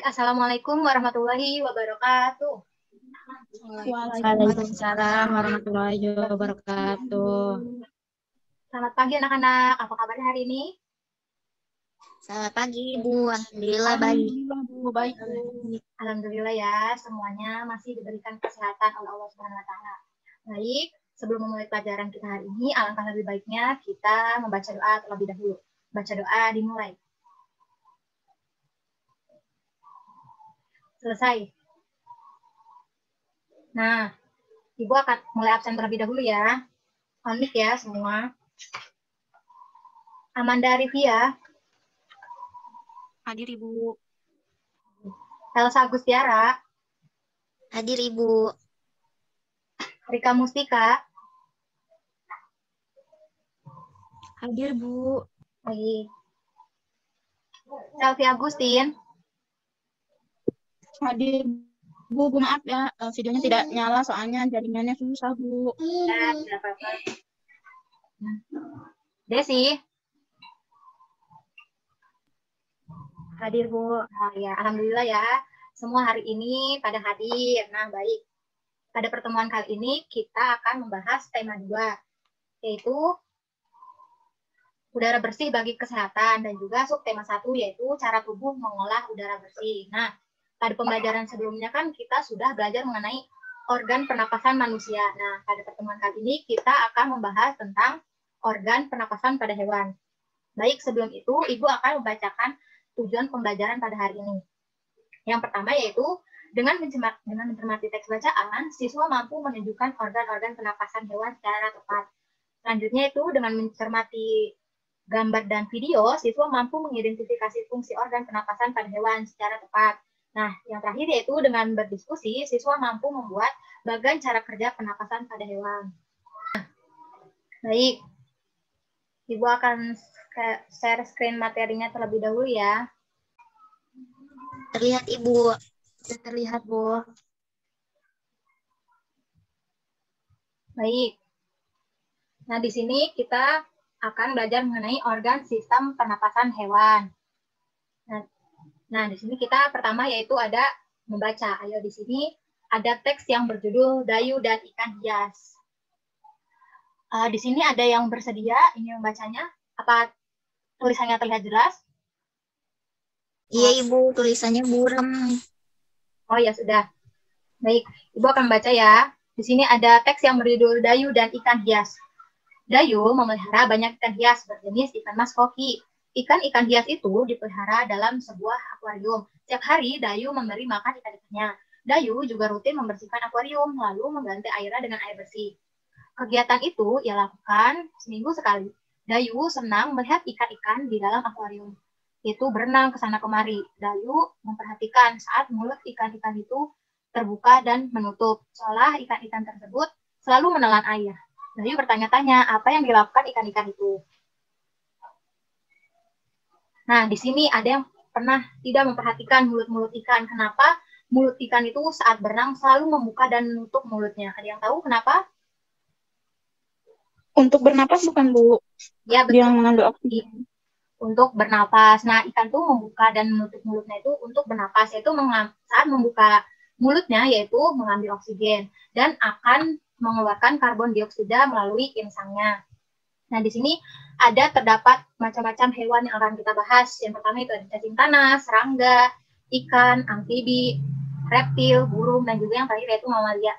Assalamualaikum warahmatullahi wabarakatuh. Waalaikumsalam warahmatullahi wabarakatuh. Selamat pagi anak-anak, apa kabarnya hari ini? Selamat pagi Ibu, Alhamdulillah baik. Bu, baik. Alhamdulillah ya, semuanya masih diberikan kesehatan oleh Allah Subhanahu wa taala. Baik, sebelum memulai pelajaran kita hari ini, alangkah lebih baiknya kita membaca doa terlebih dahulu. Baca doa dimulai. Selesai. Nah, Ibu akan mulai absen terlebih dahulu ya. Panik ya semua. Amanda Rivia. Hadir Ibu. Elsa Agustiara. Hadir Ibu. Rika Mustika. Hadir Bu. Baik. Selvi Agustin. Hadir Bu, maaf ya, videonya tidak nyala soalnya jaringannya susah Bu. Ya, tidak apa-apa. Desi. Hadir Bu. Nah, ya, alhamdulillah ya. Semua hari ini pada hadir. Nah, baik. Pada pertemuan kali ini kita akan membahas tema 2, yaitu udara bersih bagi kesehatan, dan juga subtema 1 yaitu cara tubuh mengolah udara bersih. Nah, pada pembelajaran sebelumnya kan kita sudah belajar mengenai organ pernapasan manusia. Nah, pada pertemuan kali ini kita akan membahas tentang organ pernapasan pada hewan. Baik, sebelum itu Ibu akan membacakan tujuan pembelajaran pada hari ini. Yang pertama yaitu dengan mencermati teks bacaan, siswa mampu menunjukkan organ-organ pernapasan hewan secara tepat. Selanjutnya itu dengan mencermati gambar dan video, siswa mampu mengidentifikasi fungsi organ pernapasan pada hewan secara tepat. Nah, yang terakhir yaitu dengan berdiskusi, siswa mampu membuat bagan cara kerja pernapasan pada hewan. Nah, baik, Ibu akan share screen materinya terlebih dahulu ya. Terlihat Ibu. Terlihat Bu. Baik. Nah, di sini kita akan belajar mengenai organ sistem pernapasan hewan. Nah, di sini kita pertama yaitu ada membaca. Ayo, di sini ada teks yang berjudul Dayu dan Ikan Hias. Di sini ada yang bersedia ingin membacanya? Apa tulisannya terlihat jelas? Iya Ibu, tulisannya buram. Oh ya sudah. Baik, Ibu akan membaca ya. Di sini ada teks yang berjudul Dayu dan Ikan Hias. Dayu memelihara banyak ikan hias berjenis ikan mas koki. Ikan-ikan hias itu dipelihara dalam sebuah akuarium. Setiap hari Dayu memberi makan ikan-ikannya. Dayu juga rutin membersihkan akuarium, lalu mengganti airnya dengan air bersih. Kegiatan itu ia lakukan seminggu sekali. Dayu senang melihat ikan-ikan di dalam akuarium. Itu berenang ke sana kemari. Dayu memperhatikan saat mulut ikan-ikan itu terbuka dan menutup, seolah ikan-ikan tersebut selalu menelan air. Dayu bertanya-tanya apa yang dilakukan ikan-ikan itu. Nah, di sini ada yang pernah tidak memperhatikan mulut-mulut ikan. Kenapa mulut ikan itu saat berenang selalu membuka dan menutup mulutnya? Ada yang tahu kenapa? Untuk bernapas bukan Bu? Ya, betul. Yang mengambil oksigen. Untuk bernapas. Nah, ikan tuh membuka dan menutup mulutnya itu untuk bernapas. Yaitu saat membuka mulutnya yaitu mengambil oksigen dan akan mengeluarkan karbon dioksida melalui insangnya. Nah, di sini terdapat macam-macam hewan yang akan kita bahas. Yang pertama itu ada cacing tanah, serangga, ikan, amfibi, reptil, burung, dan juga yang terakhir yaitu mamalia.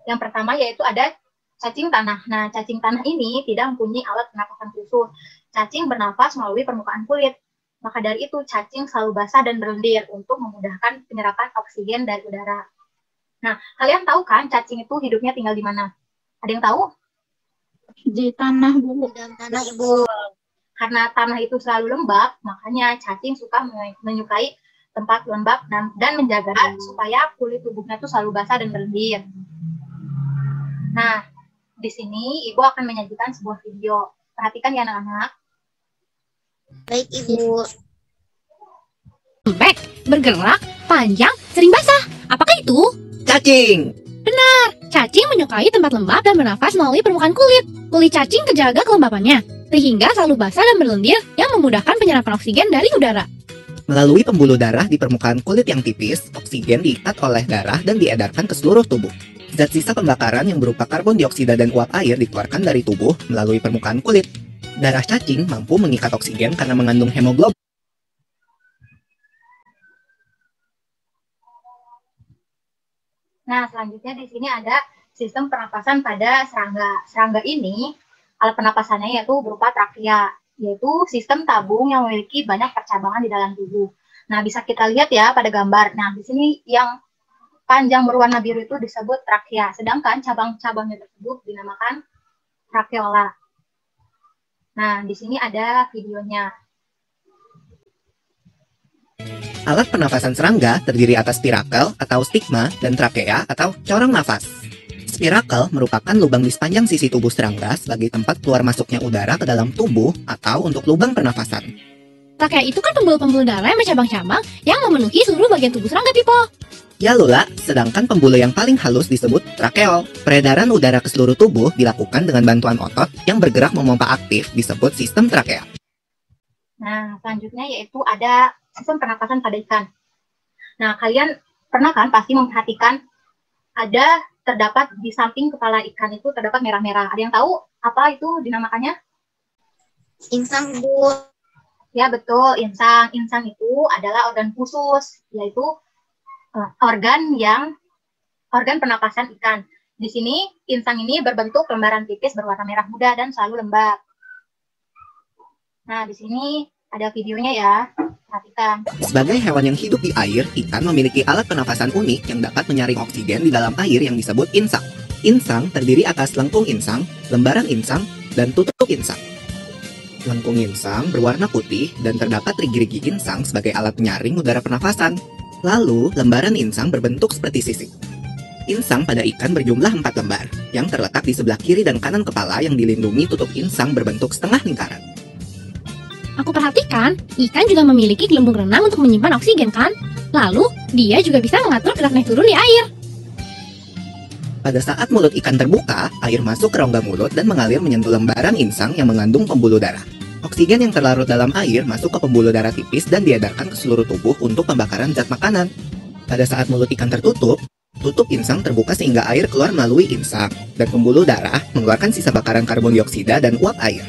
Yang pertama yaitu ada cacing tanah. Nah, cacing tanah ini tidak mempunyai alat pernapasan khusus. Cacing bernafas melalui permukaan kulit. Maka dari itu, cacing selalu basah dan berlendir untuk memudahkan penyerapan oksigen dari udara. Nah, kalian tahu kan cacing itu hidupnya tinggal di mana? Ada yang tahu? Di tanah Bu. Di dalam tanah Ibu. Karena tanah itu selalu lembab, makanya cacing suka menyukai tempat lembab dan menjaga supaya kulit tubuhnya itu selalu basah dan berlendir. Nah, di sini Ibu akan menyajikan sebuah video. Perhatikan ya anak-anak. Baik Ibu. Lembek, bergerak, panjang, sering basah. Apakah itu? Cacing. Cacing menyukai tempat lembab dan bernafas melalui permukaan kulit. Kulit cacing terjaga kelembapannya, sehingga selalu basah dan berlendir yang memudahkan penyerapan oksigen dari udara. Melalui pembuluh darah di permukaan kulit yang tipis, oksigen diikat oleh darah dan diedarkan ke seluruh tubuh. Zat sisa pembakaran yang berupa karbon dioksida dan uap air dikeluarkan dari tubuh melalui permukaan kulit. Darah cacing mampu mengikat oksigen karena mengandung hemoglobin. Nah, selanjutnya di sini ada sistem pernapasan pada serangga. Serangga ini alat pernapasannya yaitu berupa trakea, yaitu sistem tabung yang memiliki banyak percabangan di dalam tubuh. Nah, bisa kita lihat ya pada gambar. Nah, di sini yang panjang berwarna biru itu disebut trakea, sedangkan cabang-cabangnya tersebut dinamakan trakeola. Nah, di sini ada videonya. Alat pernafasan serangga terdiri atas spirakel atau stigma dan trakea atau corong nafas. Spirakel merupakan lubang di sepanjang sisi tubuh serangga sebagai tempat keluar masuknya udara ke dalam tubuh atau untuk lubang pernafasan. Trakea itu kan pembuluh-pembuluh darah yang bercabang-cabang yang memenuhi seluruh bagian tubuh serangga, Pipo. Ya Lula, sedangkan pembuluh yang paling halus disebut trakeol. Peredaran udara ke seluruh tubuh dilakukan dengan bantuan otot yang bergerak memompa aktif disebut sistem trakea. Nah, selanjutnya yaitu ada sistem pernapasan pada ikan. Nah, kalian pernah kan pasti memperhatikan ada terdapat di samping kepala ikan itu terdapat merah-merah. Ada yang tahu apa itu dinamakannya? Insang, Bu. Ya, betul, insang. Insang itu adalah organ khusus, yaitu organ pernapasan ikan. Di sini, insang ini berbentuk lembaran tipis berwarna merah muda dan selalu lembab. Nah, di sini ada videonya ya. Perhatikan. Sebagai hewan yang hidup di air, ikan memiliki alat pernafasan unik yang dapat menyaring oksigen di dalam air yang disebut insang. Insang terdiri atas lengkung insang, lembaran insang, dan tutuk insang. Lengkung insang berwarna putih dan terdapat gerigi insang sebagai alat penyaring udara pernafasan. Lalu, lembaran insang berbentuk seperti sisik. Insang pada ikan berjumlah 4 lembar, yang terletak di sebelah kiri dan kanan kepala yang dilindungi tutup insang berbentuk setengah lingkaran. Aku perhatikan, ikan juga memiliki gelembung renang untuk menyimpan oksigen kan? Lalu, dia juga bisa mengatur gerak naik turun di air. Pada saat mulut ikan terbuka, air masuk ke rongga mulut dan mengalir menyentuh lembaran insang yang mengandung pembuluh darah. Oksigen yang terlarut dalam air masuk ke pembuluh darah tipis dan diedarkan ke seluruh tubuh untuk pembakaran zat makanan. Pada saat mulut ikan tertutup, tutup insang terbuka sehingga air keluar melalui insang, dan pembuluh darah mengeluarkan sisa bakaran karbon dioksida dan uap air.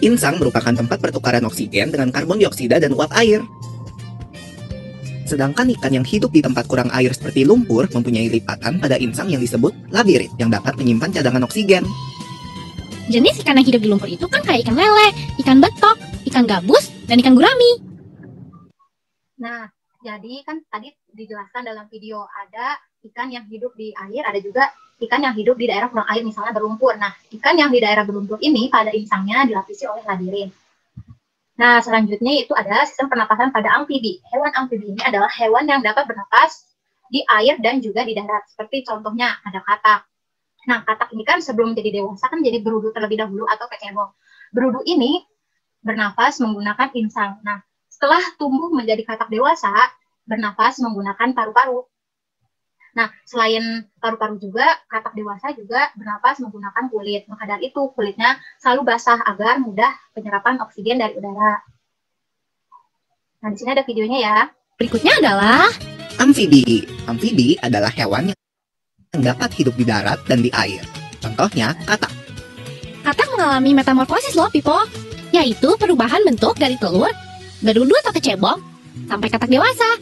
Insang merupakan tempat pertukaran oksigen dengan karbon dioksida dan uap air. Sedangkan ikan yang hidup di tempat kurang air seperti lumpur mempunyai lipatan pada insang yang disebut labirit yang dapat menyimpan cadangan oksigen. Jenis ikan yang hidup di lumpur itu kan kayak ikan lele, ikan betok, ikan gabus, dan ikan gurami. Nah, jadi kan tadi dijelaskan dalam video ada ikan yang hidup di air, ada juga ikan yang hidup di daerah kurang air, misalnya berlumpur. Nah, ikan yang di daerah berlumpur ini pada insangnya dilapisi oleh labirin. Nah, selanjutnya itu ada sistem pernapasan pada amfibi. Hewan amfibi ini adalah hewan yang dapat bernapas di air dan juga di darat. Seperti contohnya ada katak. Nah, katak ini kan sebelum jadi dewasa kan jadi berudu terlebih dahulu atau kecebong. Berudu ini bernapas menggunakan insang. Nah, setelah tumbuh menjadi katak dewasa, bernapas menggunakan paru-paru. Nah, selain paru-paru juga, katak dewasa juga bernapas menggunakan kulit. Maka dari itu, kulitnya selalu basah agar mudah penyerapan oksigen dari udara. Nah, di sini ada videonya ya. Berikutnya adalah Amfibi. Amfibi adalah hewan yang dapat hidup di darat dan di air. Contohnya, katak. katak mengalami metamorfosis loh, Pipo. Yaitu perubahan bentuk dari telur, berudu atau kecebong, sampai katak dewasa.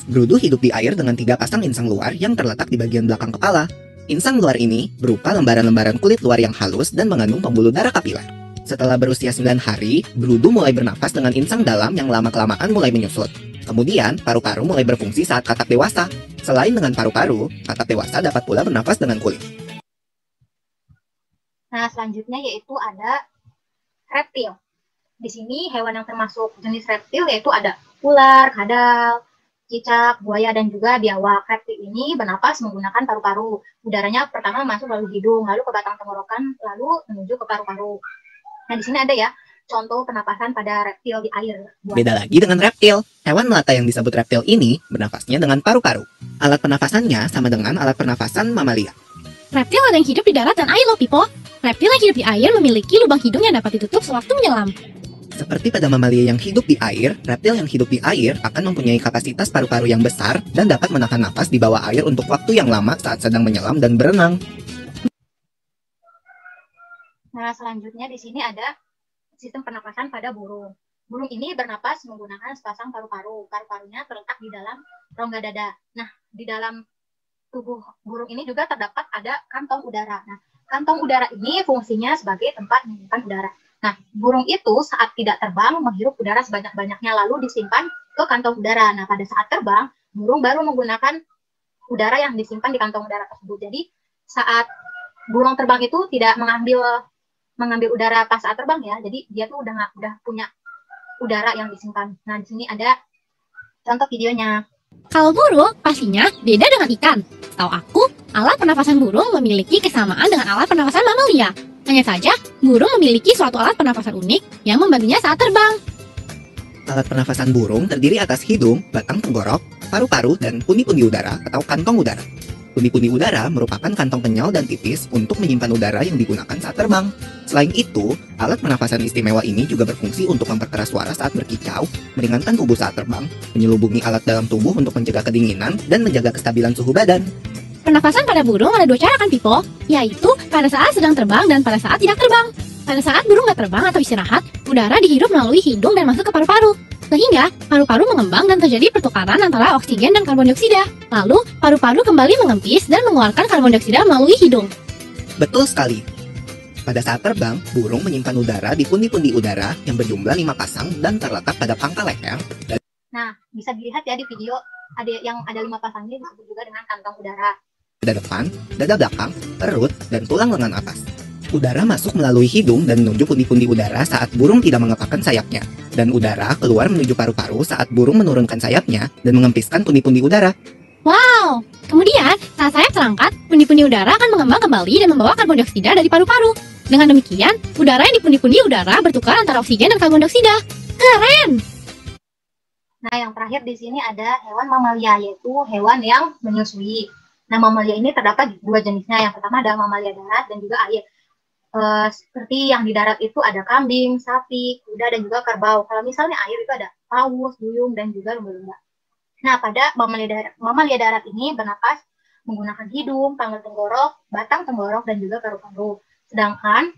Berudu hidup di air dengan 3 pasang insang luar yang terletak di bagian belakang kepala. Insang luar ini berupa lembaran-lembaran kulit luar yang halus dan mengandung pembuluh darah kapiler. Setelah berusia 9 hari, berudu mulai bernapas dengan insang dalam yang lama-kelamaan mulai menyusut. Kemudian, paru-paru mulai berfungsi saat katak dewasa. Selain dengan paru-paru, katak dewasa dapat pula bernapas dengan kulit. Nah, selanjutnya yaitu ada reptil. Di sini hewan yang termasuk jenis reptil yaitu ada ular, kadal, cicak, buaya, dan juga biawak. Reptil ini bernapas menggunakan paru-paru. Udaranya pertama masuk melalui hidung, lalu ke batang tenggorokan, lalu menuju ke paru-paru. Nah, di sini ada ya contoh pernapasan pada reptil di air. Beda lagi dengan reptil. Hewan melata yang disebut reptil ini bernafasnya dengan paru-paru. Alat pernafasannya sama dengan alat pernafasan mamalia. Reptil ada yang hidup di darat dan air loh, Pipo. Reptil yang hidup di air memiliki lubang hidung yang dapat ditutup sewaktu menyelam. Seperti pada mamalia yang hidup di air, reptil yang hidup di air akan mempunyai kapasitas paru-paru yang besar dan dapat menahan napas di bawah air untuk waktu yang lama saat sedang menyelam dan berenang. Nah, selanjutnya di sini ada sistem pernapasan pada burung. Burung ini bernapas menggunakan sepasang paru-paru. Paru-parunya terletak di dalam rongga dada. Nah, di dalam tubuh burung ini juga terdapat ada kantong udara. Nah, kantong udara ini fungsinya sebagai tempat menyimpan udara. Nah, burung itu saat tidak terbang menghirup udara sebanyak-banyaknya lalu disimpan ke kantong udara. Nah, pada saat terbang, burung baru menggunakan udara yang disimpan di kantong udara tersebut. Jadi, saat burung terbang itu tidak mengambil udara pas saat terbang ya. Jadi, dia tuh udah punya udara yang disimpan. Nah, di sini ada contoh videonya. Kalau burung, pastinya beda dengan ikan. Setahu aku, alat pernafasan burung memiliki kesamaan dengan alat pernafasan mamalia. Hanya saja, burung memiliki suatu alat pernafasan unik yang membantunya saat terbang. Alat pernafasan burung terdiri atas hidung, batang tenggorok, paru-paru, dan pundi-pundi udara atau kantong udara. Pundi-pundi udara merupakan kantong kenyal dan tipis untuk menyimpan udara yang digunakan saat terbang. Selain itu, alat pernafasan istimewa ini juga berfungsi untuk memperkeras suara saat berkicau, meringankan tubuh saat terbang, menyelubungi alat dalam tubuh untuk mencegah kedinginan, dan menjaga kestabilan suhu badan. Pernafasan pada burung ada dua cara kan, Pipo? Yaitu pada saat sedang terbang dan pada saat tidak terbang. Pada saat burung nggak terbang atau istirahat, udara dihirup melalui hidung dan masuk ke paru-paru. Sehingga paru-paru mengembang dan terjadi pertukaran antara oksigen dan karbon dioksida. Lalu, paru-paru kembali mengempis dan mengeluarkan karbon dioksida melalui hidung. Betul sekali. Pada saat terbang, burung menyimpan udara di pundi-pundi udara yang berjumlah 5 pasang dan terletak pada pangkal leher. Nah, bisa dilihat ya di video ada 5 pasangnya disebut juga dengan kantong udara. Dada depan, dada belakang, perut, dan tulang lengan atas. Udara masuk melalui hidung dan menuju pundi-pundi udara saat burung tidak mengepakkan sayapnya. Dan udara keluar menuju paru-paru saat burung menurunkan sayapnya dan mengempiskan pundi-pundi udara. Wow! Kemudian, saat sayap terangkat, pundi-pundi udara akan mengembang kembali dan membawa karbon dioksida dari paru-paru. Dengan demikian, udara yang di pundi-pundi udara bertukar antara oksigen dan karbon dioksida. Keren! Nah, yang terakhir di sini ada hewan mamalia, yaitu hewan yang menyusui. Nah, mamalia ini terdapat 2 jenisnya. Yang pertama ada mamalia darat dan juga air. Seperti yang di darat itu ada kambing, sapi, kuda, dan juga kerbau. Kalau misalnya air itu ada paus, duyung, dan juga lumba-lumba. Nah, pada mamalia darat ini bernapas menggunakan hidung, pangkal tenggorok, batang tenggorok, dan juga paru-paru. Sedangkan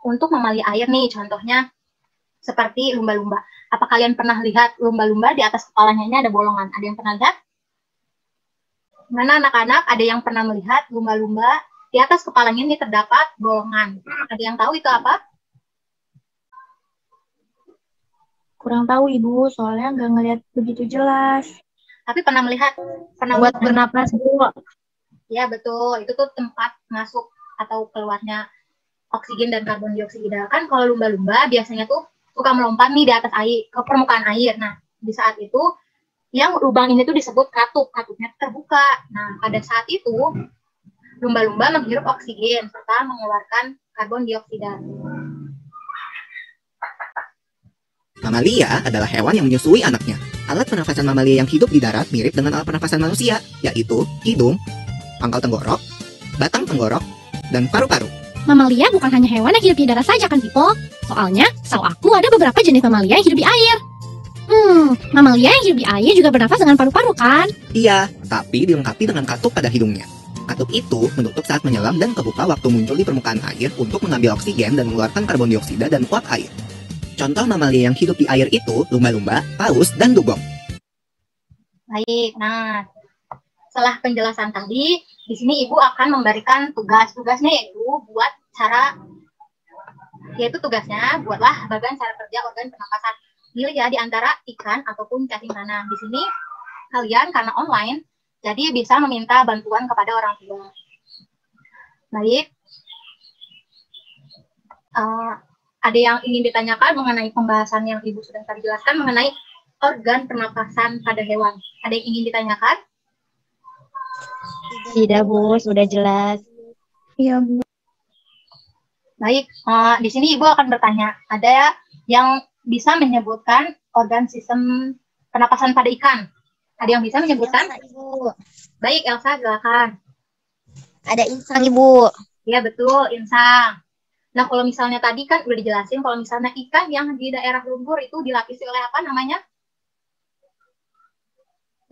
untuk mamalia air nih, contohnya seperti lumba-lumba. Apa kalian pernah lihat lumba-lumba di atas kepalanya ini ada bolongan? Ada yang pernah lihat? Mana anak-anak ada yang pernah melihat lumba-lumba di atas kepalanya ini terdapat bolongan? Ada yang tahu itu apa? Kurang tahu Ibu, soalnya nggak ngelihat begitu jelas. Tapi pernah melihat? Buat bernapas Bu. Ya betul, itu tuh tempat masuk atau keluarnya oksigen dan karbon dioksida. Kan kalau lumba-lumba biasanya tuh suka melompat nih di atas air, ke permukaan air. Nah, di saat itu yang lubang ini tuh disebut katup, katupnya terbuka. Nah, pada saat itu lumba-lumba menghirup oksigen serta mengeluarkan karbon dioksida. Mamalia adalah hewan yang menyusui anaknya. Alat pernafasan mamalia yang hidup di darat mirip dengan alat pernafasan manusia, yaitu hidung, pangkal tenggorok, batang tenggorok, dan paru-paru. Mamalia bukan hanya hewan yang hidup di darat saja kan, Pipo? Soalnya, setahu aku ada beberapa jenis mamalia yang hidup di air. Mamalia yang hidup di air juga bernafas dengan paru-paru kan? Iya, tapi dilengkapi dengan katup pada hidungnya. Katup itu menutup saat menyelam dan kebuka waktu muncul di permukaan air untuk mengambil oksigen dan mengeluarkan karbon dioksida dan uap air. Contoh mamalia yang hidup di air itu lumba-lumba, paus, dan dugong. Baik, nah setelah penjelasan tadi, di sini Ibu akan memberikan tugas. Tugasnya tugasnya buatlah bagian cara kerja organ pernapasan. Pilih ya di antara ikan ataupun cacing tanah. Di sini kalian karena online, jadi bisa meminta bantuan kepada orang tua. Baik. Ada yang ingin ditanyakan mengenai pembahasan yang Ibu sudah tadi jelaskan mengenai organ pernapasan pada hewan. Ada yang ingin ditanyakan? Tidak, Bu, sudah jelas. Iya, Bu. Baik, di sini Ibu akan bertanya. Ada yang bisa menyebutkan organ sistem pernapasan pada ikan? Ada yang bisa menyebutkan? Elsa, Ibu. Baik, Elsa, silakan. Ada insang, Ibu. Ya, betul, insang. Nah, kalau misalnya tadi kan udah dijelasin, kalau misalnya ikan yang di daerah lumpur itu dilapisi oleh apa namanya?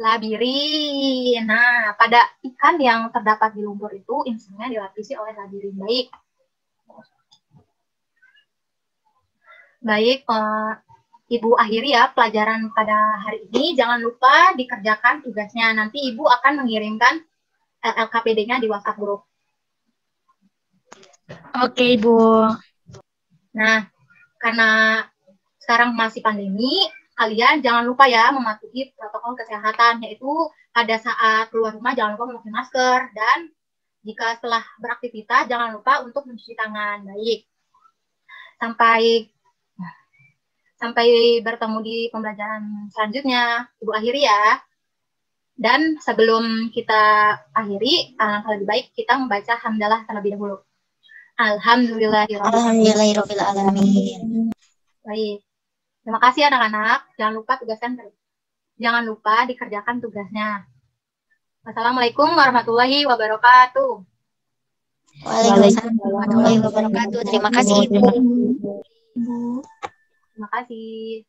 Labirin. Nah, pada ikan yang terdapat di lumpur itu, insangnya dilapisi oleh labirin. Baik. Baik, Ibu akhiri ya pelajaran pada hari ini. Jangan lupa dikerjakan tugasnya. Nanti Ibu akan mengirimkan LKPD-nya di WhatsApp group. Oke, Ibu. Nah, karena sekarang masih pandemi, kalian jangan lupa ya mematuhi protokol kesehatan, yaitu pada saat keluar rumah jangan lupa memakai masker, dan jika setelah beraktivitas jangan lupa untuk mencuci tangan. Baik. Sampai bertemu di pembelajaran selanjutnya. Ibu akhiri ya. Dan sebelum kita akhiri, alangkah lebih baik kita membaca hamdalah terlebih dahulu. Alhamdulillahirrahmanirrahim. Baik. Terima kasih anak-anak. Jangan lupa dikerjakan tugasnya. Wassalamualaikum warahmatullahi wabarakatuh. Waalaikumsalam warahmatullahi wabarakatuh. Terima kasih, Ibu. Terima kasih.